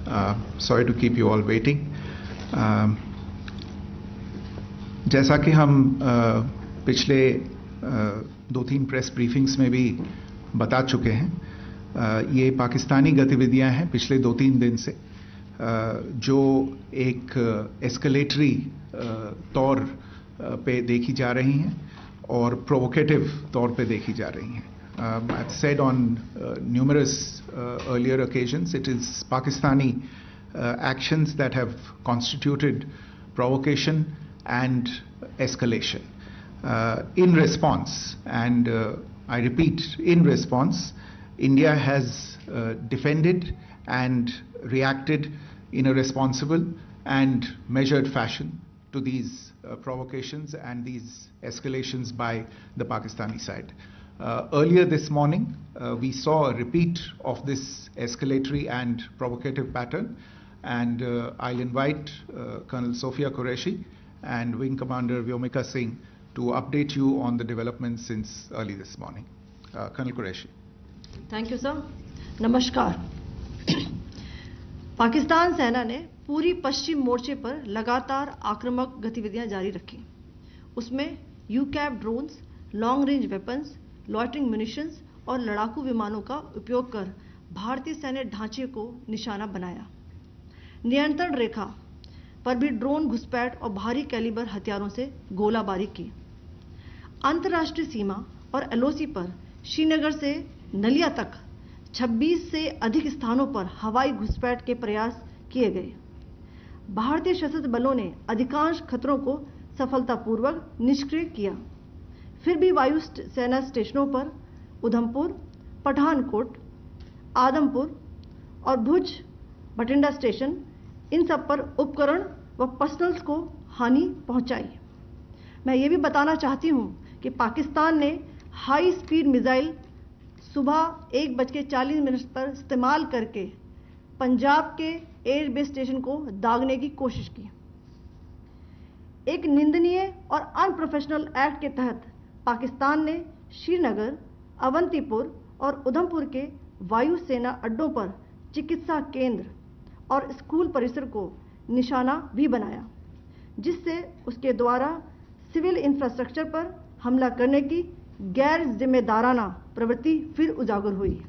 Sorry to keep you all waiting. जैसा कि हम पिछले 2-3 प्रेस ब्रीफिंग्स में भी बता चुके हैं, ये पाकिस्तानी गतिविधियां हैं पिछले 2-3 दिन से, जो एक एस्केलेटरी तौर पे देखी जा रही हैं और प्रोवोकेटिव तौर पे देखी जा रही हैं. I've said on numerous earlier occasions, it is Pakistani actions that have constituted provocation and escalation. In response, and I repeat, in response, India has defended and reacted in a responsible and measured fashion to these provocations and these escalations by the Pakistani side. Earlier this morning, we saw a repeat of this escalatory and provocative pattern, and I'll invite Colonel Sophia Qureshi and Wing Commander Vyomika Singh to update you on the developments since early this morning. Colonel Qureshi. Thank you, sir. नमस्कार. पाकिस्तान सेना ने पूरी पश्चिम मोर्चे पर लगातार आक्रामक गतिविधियां जारी रखी. उसमें यूकैप drones, long range weapons, loitering munitions और लड़ाकू विमानों का उपयोग कर भारतीय सैन्य ढांचे को निशाना बनाया. नियंत्रण रेखा पर भी ड्रोन घुसपैठ और भारी कैलिबर हथियारों से गोलाबारी की. अंतर्राष्ट्रीय सीमा और एलओसी पर श्रीनगर से नलिया तक 26 से अधिक स्थानों पर हवाई घुसपैठ के प्रयास किए गए. भारतीय सशस्त्र बलों ने अधिकांश खतरों को सफलतापूर्वक निष्क्रिय किया. फिर भी वायु सेना स्टेशनों पर उधमपुर, पठानकोट, आदमपुर और भुज बठिंडा स्टेशन, इन सब पर उपकरण व पर्सनल्स को हानि पहुंचाई. मैं ये भी बताना चाहती हूं कि पाकिस्तान ने हाई स्पीड मिसाइल सुबह 1:40 पर इस्तेमाल करके पंजाब के एयरबेस स्टेशन को दागने की कोशिश की. एक निंदनीय और अनप्रोफेशनल एक्ट के तहत पाकिस्तान ने श्रीनगर, अवंतीपुर और उधमपुर के वायु सेना अड्डों पर चिकित्सा केंद्र और स्कूल परिसर को निशाना भी बनाया, जिससे उसके द्वारा सिविल इंफ्रास्ट्रक्चर पर हमला करने की गैर जिम्मेदाराना प्रवृत्ति फिर उजागर हुई.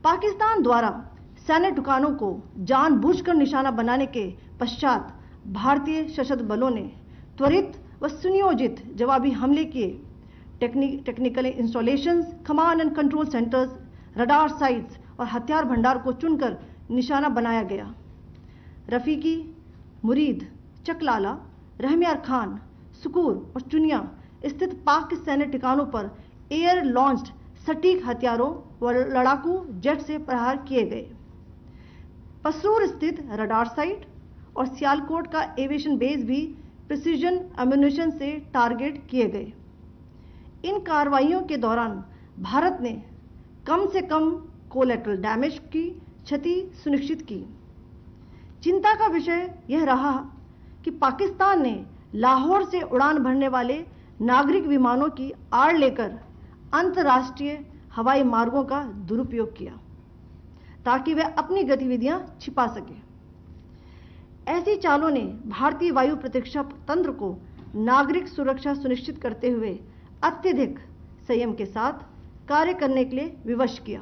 पाकिस्तान द्वारा सैन्य ठिकानों को जानबूझकर निशाना बनाने के पश्चात भारतीय सशस्त्र बलों ने त्वरित व सुनियोजित जवाबी हमले किए. Technical installations, command and control centres, radar sites और हथियार भंडार को चुनकर निशाना बनाया गया. रफीकी, मुरीद, चकलाला, रहमियार खान, सुकूर और चुनिया स्थित पाक सैन्य ठिकानों पर एयर लॉन्च्ड सटीक हथियारों व लड़ाकू जेट से प्रहार किए गए. पसरूर स्थित रडार साइट और सियालकोट का एविएशन बेस भी प्रिसीजन एम्यूनिशन से टारगेट किए गए. इन कार्रवाइयों के दौरान भारत ने कम से कम कोलैटरल डैमेज की क्षति सुनिश्चित की. चिंता का विषय यह रहा कि पाकिस्तान ने लाहौर से उड़ान भरने वाले नागरिक विमानों की आड़ लेकर अंतर्राष्ट्रीय हवाई मार्गों का दुरुपयोग किया ताकि वह अपनी गतिविधियां छिपा सके. ऐसी चालों ने भारतीय वायु प्रतिरक्षा तंत्र को नागरिक सुरक्षा सुनिश्चित करते हुए अत्यधिक संयम के साथ कार्य करने के लिए विवश किया.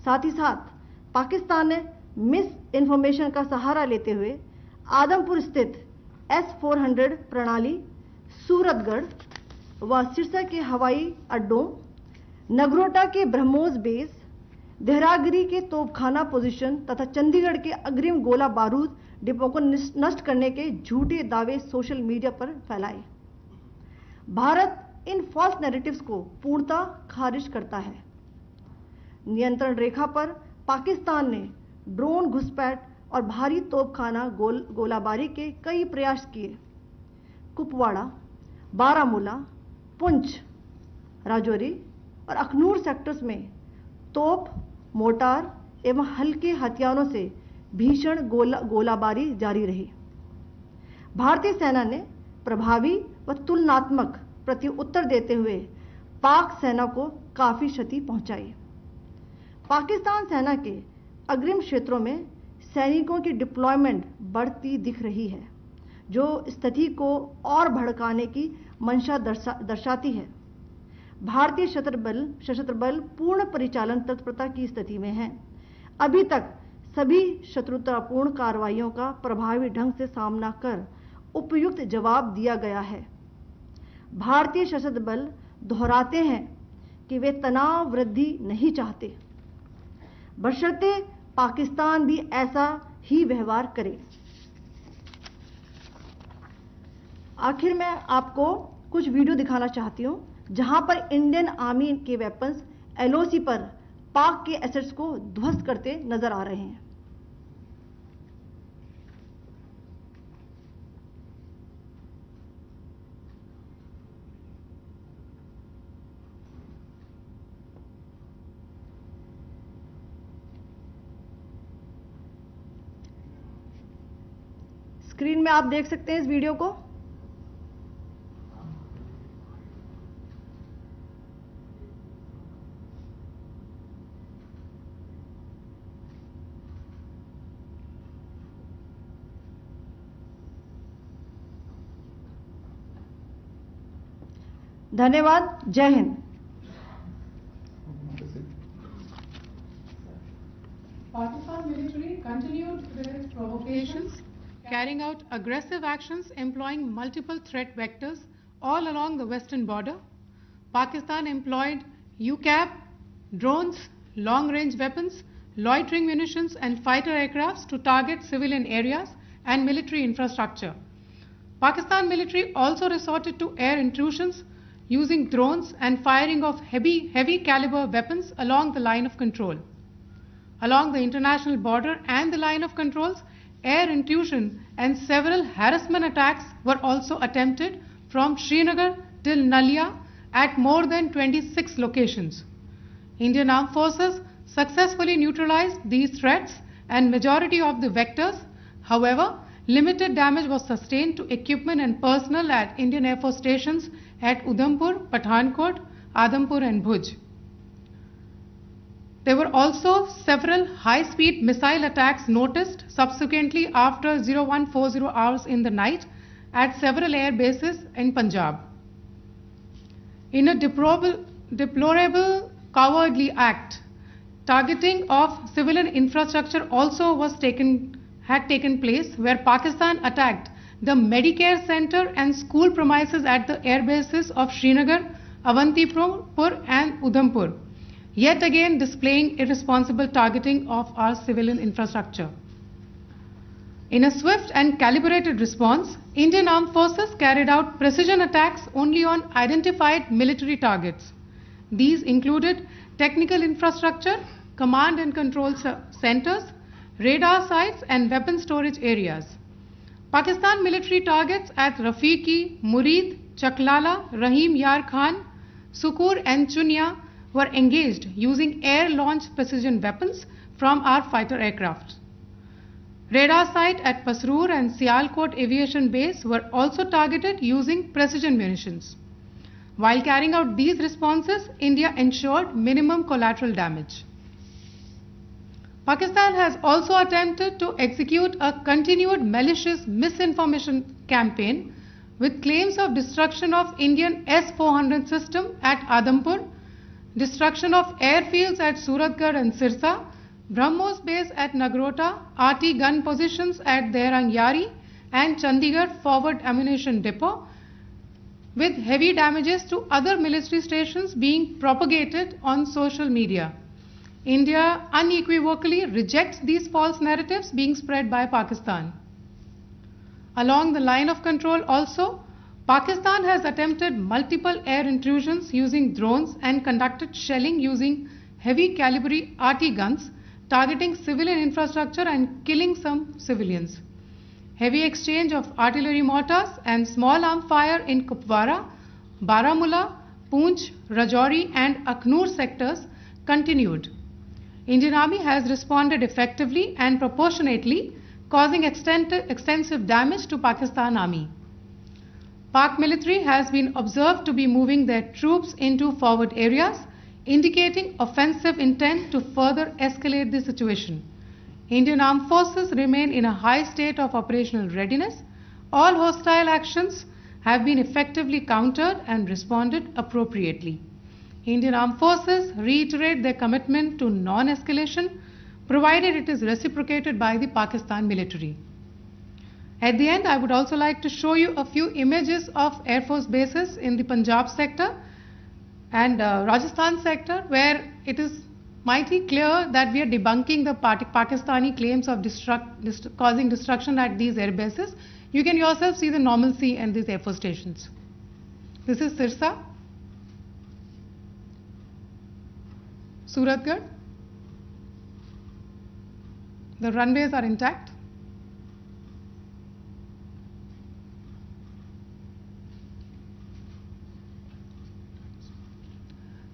साथ ही साथ पाकिस्तान ने मिस इन्फॉर्मेशन का सहारा लेते हुए आदमपुर स्थित S-400 प्रणाली, सूरतगढ़ व सिरसा के हवाई अड्डों, नगरोटा के ब्रह्मोस बेस, देहरागिरी के तोपखाना पोजीशन तथा चंडीगढ़ के अग्रिम गोला बारूद डिपो को नष्ट करने के झूठे दावे सोशल मीडिया पर फैलाए. भारत इन फॉल्स नैरेटिव्स को पूर्णतः खारिज करता है. नियंत्रण रेखा पर पाकिस्तान ने ड्रोन घुसपैठ और भारी तोपखाना गोलाबारी के कई प्रयास किए. कुपवाड़ा, बारामूला, पुंछ, राजौरी और अखनूर सेक्टर्स में तोप, मोर्टार एवं हल्के हथियारों से भीषण गोलाबारी जारी रही. भारतीय सेना ने प्रभावी व तुलनात्मक प्रत्युत्तर देते हुए पाक सेना को काफी क्षति पहुंचाई. पाकिस्तान सेना के अग्रिम क्षेत्रों में सैनिकों की डिप्लॉयमेंट बढ़ती दिख रही है, जो स्थिति को और भड़काने की मंशा दर्शाती है। भारतीय सशस्त्र बल पूर्ण परिचालन तत्परता की स्थिति में हैं। अभी तक सभी शत्रुतापूर्ण कार्रवाइयों का प्रभावी ढंग से सामना कर उपयुक्त जवाब दिया गया है। भारतीय सशस्त्र बल दोहराते हैं कि वे तनाव वृद्धि नहीं चाहते, बशर्ते पाकिस्तान भी ऐसा ही व्यवहार करे। आखिर में आपको कुछ वीडियो दिखाना चाहती हूं, जहां पर इंडियन आर्मी के वेपन्स एलओसी पर पाक के एसेट्स को ध्वस्त करते नजर आ रहे हैं। स्क्रीन में आप देख सकते हैं इस वीडियो को। धन्यवाद। जय Hind. Pakistan military continued with its provocations, carrying out aggressive actions employing multiple threat vectors all along the western border. Pakistan employed UCAV, drones, long-range weapons, loitering munitions and fighter aircrafts to target civilian areas and military infrastructure. Pakistan military also resorted to air intrusions using drones and firing of heavy caliber weapons along the line of control. Along the international border and the line of controls, air intrusion and several harassment attacks were also attempted from Srinagar till Nalia at more than 26 locations. Indian Armed Forces successfully neutralized these threats and majority of the vectors. However, limited damage was sustained to equipment and personnel at Indian Air Force stations at Udhampur, Pathankot, Adhampur and Bhuj. There were also several high-speed missile attacks noticed subsequently after 0140 hours in the night at several air bases in Punjab. In a deplorable cowardly act, targeting of civilian infrastructure also had taken place, where Pakistan attacked the Medicare center and school premises at the air bases of Srinagar, Avantipur and Udhampur, yet again displaying irresponsible targeting of our civilian infrastructure. In a swift and calibrated response, Indian Armed Forces carried out precision attacks only on identified military targets. These included technical infrastructure, command and control centers, radar sites and weapon storage areas. Pakistan military targets at Rafiqi, Murid, Chaklala, Rahim Yar Khan, Sukur and Chunya were engaged using air-launched precision weapons from our fighter aircraft. Radar site at Pasroor and Sialkot Aviation Base were also targeted using precision munitions. While carrying out these responses, India ensured minimum collateral damage. Pakistan has also attempted to execute a continued malicious misinformation campaign with claims of destruction of Indian S-400 system at Adhampur, destruction of airfields at Suratgarh and Sirsa, BrahMos base at Nagrota, RT gun positions at Derang Yari and Chandigarh forward ammunition depot, with heavy damages to other military stations being propagated on social media. India unequivocally rejects these false narratives being spread by Pakistan. Along the line of control also, Pakistan has attempted multiple air intrusions using drones and conducted shelling using heavy caliber RT guns, targeting civilian infrastructure and killing some civilians. Heavy exchange of artillery mortars and small arm fire in Kupwara, Baramulla, Poonch, Rajouri and Akhnur sectors continued. Indian Army has responded effectively and proportionately, causing extensive damage to Pakistan Army. Pak military has been observed to be moving their troops into forward areas, indicating offensive intent to further escalate the situation. Indian armed forces remain in a high state of operational readiness. All hostile actions have been effectively countered and responded appropriately. Indian armed forces reiterate their commitment to non-escalation, provided it is reciprocated by the Pakistan military. At the end, I would also like to show you a few images of Air Force bases in the Punjab sector and Rajasthan sector, where it is mighty clear that we are debunking the Pakistani claims of causing destruction at these air bases. You can yourself see the normalcy in these Air Force stations. This is Sirsa, Suratgarh. The runways are intact.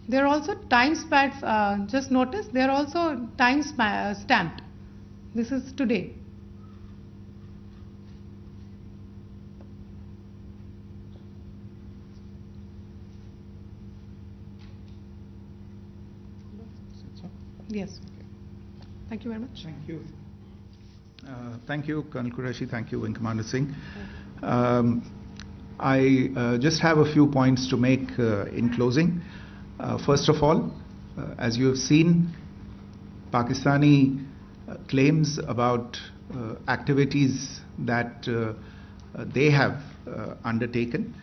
There are also time pads, just notice, they are also time stamped. This is today. Yes. Thank you very much. Thank you. Thank you, Colonel Qureshi. Thank you, Wing Commander Singh. I just have a few points to make in closing. First of all, as you have seen, Pakistani claims about activities that they have undertaken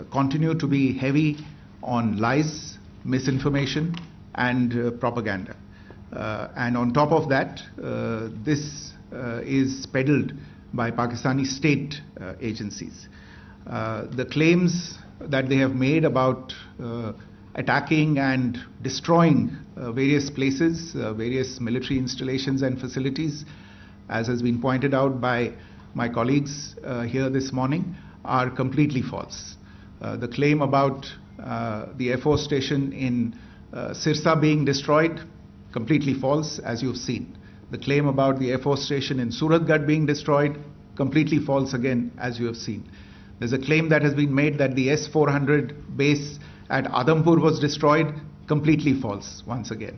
continue to be heavy on lies, misinformation, and propaganda. And on top of that, this is peddled by Pakistani state agencies. The claims that they have made about attacking and destroying various places, various military installations and facilities, as has been pointed out by my colleagues here this morning, are completely false. The claim about the Air Force station in Sirsa being destroyed, completely false, as you've seen. The claim about the Air Force station in Suratgarh being destroyed, completely false again, as you have seen. There's a claim that has been made that the S-400 base at Adampur was destroyed, completely false once again.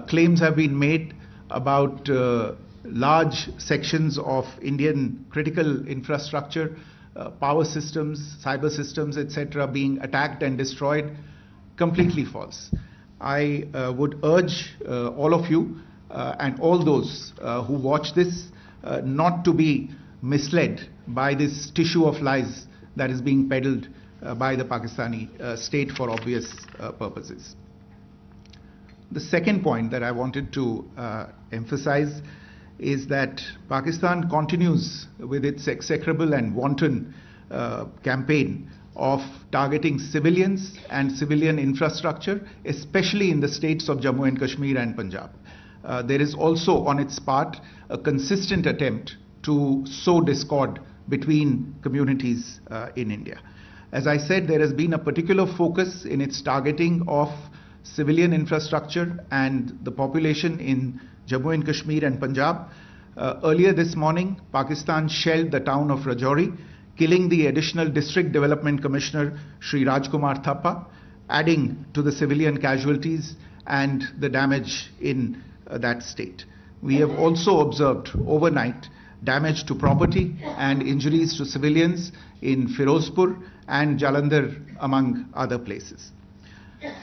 Claims have been made about large sections of Indian critical infrastructure, power systems, cyber systems, etc. being attacked and destroyed, completely false. I would urge all of you and all those who watch this not to be misled by this tissue of lies that is being peddled by the Pakistani state for obvious purposes. The second point that I wanted to emphasize is that Pakistan continues with its execrable and wanton campaign of targeting civilians and civilian infrastructure, especially in the states of Jammu and Kashmir and Punjab. There is also on its part a consistent attempt to sow discord between communities in India. As I said, there has been a particular focus in its targeting of civilian infrastructure and the population in Jammu and Kashmir and Punjab. Earlier this morning, Pakistan shelled the town of Rajouri, killing the additional District Development Commissioner, Shri Rajkumar Thappa, adding to the civilian casualties and the damage in that state. We have also observed overnight damage to property and injuries to civilians in Firozpur and Jalandhar, among other places.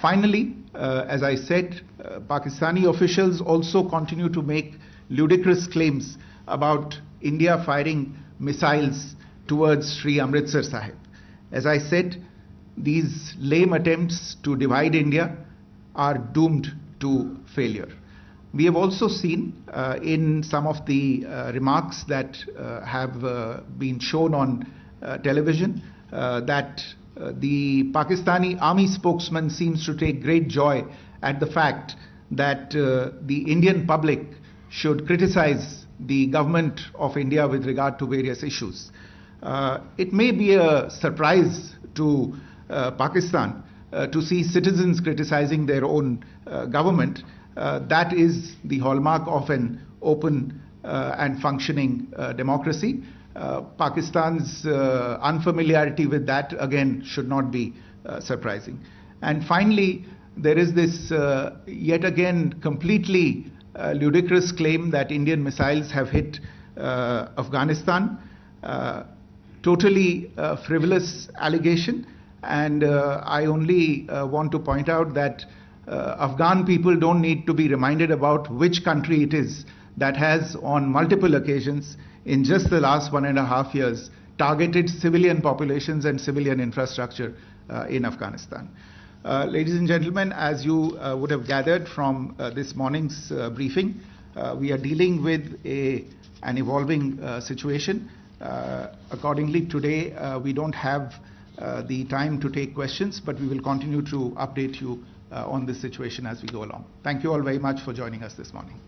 Finally, as I said, Pakistani officials also continue to make ludicrous claims about India firing missiles towards Sri Amritsar Sahib. As I said, these lame attempts to divide India are doomed to failure. We have also seen in some of the remarks that have been shown on television that the Pakistani army spokesman seems to take great joy at the fact that the Indian public should criticize the government of India with regard to various issues. It may be a surprise to Pakistan to see citizens criticizing their own government. That is the hallmark of an open and functioning democracy. Pakistan's unfamiliarity with that, again, should not be surprising. And finally, there is this yet again completely ludicrous claim that Indian missiles have hit Afghanistan. Totally frivolous allegation, and I only want to point out that Afghan people don't need to be reminded about which country it is that has on multiple occasions in just the last 1.5 years targeted civilian populations and civilian infrastructure in Afghanistan. Ladies and gentlemen, as you would have gathered from this morning's briefing, we are dealing with an evolving situation. Accordingly, today we don't have the time to take questions, but we will continue to update you on this situation as we go along. Thank you all very much for joining us this morning.